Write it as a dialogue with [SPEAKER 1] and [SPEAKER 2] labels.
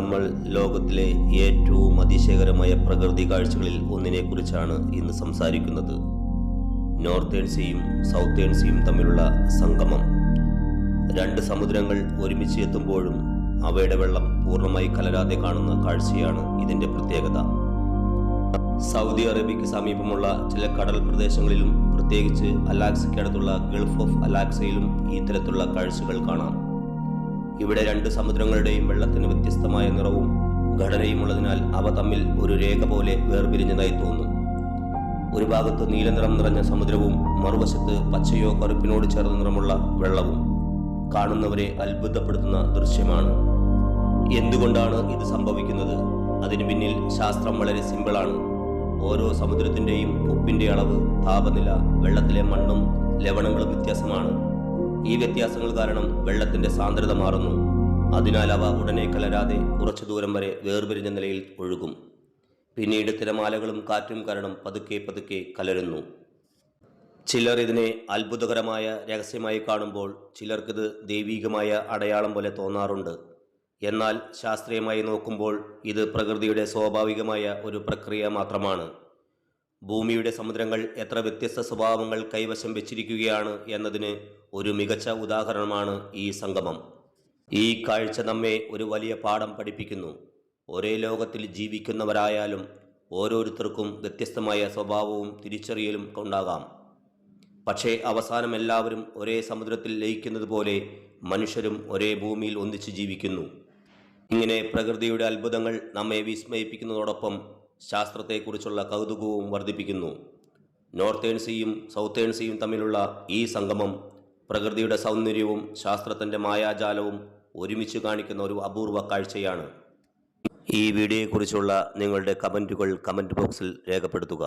[SPEAKER 1] നമ്മൾ ലോകത്തിലെ ഏറ്റവും അതിശയകരമായ പ്രകൃതി കാഴ്ചകളിൽ ഒന്നിനെക്കുറിച്ചാണ് ഇന്ന് സംസാരിക്കുന്നത്. നോർത്തേൺ സീയും സൗത്തേൺ സീയും തമ്മിലുള്ള സംഗമം. രണ്ട് സമുദ്രങ്ങൾ ഒരുമിച്ച് എത്തുമ്പോഴും അവയുടെ വെള്ളം പൂർണ്ണമായി കലരാതെ കാണുന്ന കാഴ്ചയാണ് ഇതിൻ്റെ പ്രത്യേകത. സൗദി അറേബ്യയ്ക്ക് സമീപമുള്ള ചില കടൽ പ്രദേശങ്ങളിലും പ്രത്യേകിച്ച് അലാക്സയ്ക്കടുത്തുള്ള ഗൾഫ് ഓഫ് അലാക്സയിലും ഇത്തരത്തിലുള്ള കാഴ്ചകൾ കാണാം. ഇവിടെ രണ്ട് സമുദ്രങ്ങളുടെയും വെള്ളത്തിന് വ്യത്യസ്തമായ നിറവും ഘടനയുമുള്ളതിനാൽ അവ തമ്മിൽ ഒരു രേഖ പോലെ വേർപിരിഞ്ഞതായി തോന്നും. ഒരു ഭാഗത്ത് നീലനിറം നിറഞ്ഞ സമുദ്രവും മറുവശത്ത് പച്ചയോ കറുപ്പിനോട് ചേർന്ന നിറമുള്ള വെള്ളവും കാണുന്നവരെ അത്ഭുതപ്പെടുത്തുന്ന ദൃശ്യമാണ്. എന്തുകൊണ്ടാണ് ഇത് സംഭവിക്കുന്നത്? അതിനു പിന്നിൽ ശാസ്ത്രം വളരെ സിമ്പിളാണ്. ഓരോ സമുദ്രത്തിൻ്റെയും ഉപ്പിൻ്റെ അളവ്, താപനില, വെള്ളത്തിലെ മണ്ണും ലവണങ്ങളും വ്യത്യാസമാണ്. ഈ വ്യത്യാസങ്ങൾ കാരണം വെള്ളത്തിൻ്റെ സാന്ദ്രത മാറുന്നു. അതിനാൽ അവ ഉടനെ കലരാതെ കുറച്ചു ദൂരം വരെ വേർപിരിഞ്ഞ നിലയിൽ ഒഴുകും. പിന്നീട് തിരമാലകളും കാറ്റും കാരണം പതുക്കെ പതുക്കെ കലരുന്നു. ചിലർ ഇതിനെ അത്ഭുതകരമായ രഹസ്യമായി കാണുമ്പോൾ ചിലർക്കിത് ദൈവീകമായ അടയാളം പോലെ തോന്നാറുണ്ട്. എന്നാൽ ശാസ്ത്രീയമായി നോക്കുമ്പോൾ ഇത് പ്രകൃതിയുടെ സ്വാഭാവികമായ ഒരു പ്രക്രിയ മാത്രമാണ്. ഭൂമിയുടെ സമുദ്രങ്ങൾ എത്ര വ്യത്യസ്ത സ്വഭാവങ്ങൾ കൈവശം വെച്ചിരിക്കുകയാണ് എന്നതിന് ഒരു മികച്ച ഉദാഹരണമാണ് ഈ സംഗമം. ഈ കാഴ്ച നമ്മെ ഒരു വലിയ പാഠം പഠിപ്പിക്കുന്നു. ഒരേ ലോകത്തിൽ ജീവിക്കുന്നവരായാലും ഓരോരുത്തർക്കും വ്യത്യസ്തമായ സ്വഭാവവും തിരിച്ചറിയലും ഉണ്ടാകാം. പക്ഷേ അവസാനം എല്ലാവരും ഒരേ സമുദ്രത്തിൽ ലയിക്കുന്നത് പോലെ മനുഷ്യരും ഒരേ ഭൂമിയിൽ ഒന്നിച്ച് ജീവിക്കുന്നു. ഇങ്ങനെ പ്രകൃതിയുടെ അത്ഭുതങ്ങൾ നമ്മെ വിസ്മയിപ്പിക്കുന്നതോടൊപ്പം ശാസ്ത്രത്തെക്കുറിച്ചുള്ള കൗതുകവും വർദ്ധിപ്പിക്കുന്നു. നോർത്തേൺ സീയും സൗത്തേൺ സീയും തമ്മിലുള്ള ഈ സംഗമം പ്രകൃതിയുടെ സൗന്ദര്യവും ശാസ്ത്രത്തിൻ്റെ മായാജാലവും ഒരുമിച്ച് കാണിക്കുന്ന ഒരു അപൂർവ കാഴ്ചയാണ്. ഈ വീഡിയോയെക്കുറിച്ചുള്ള നിങ്ങളുടെ കമൻറ്റുകൾ കമൻറ്റ് ബോക്സിൽ രേഖപ്പെടുത്തുക.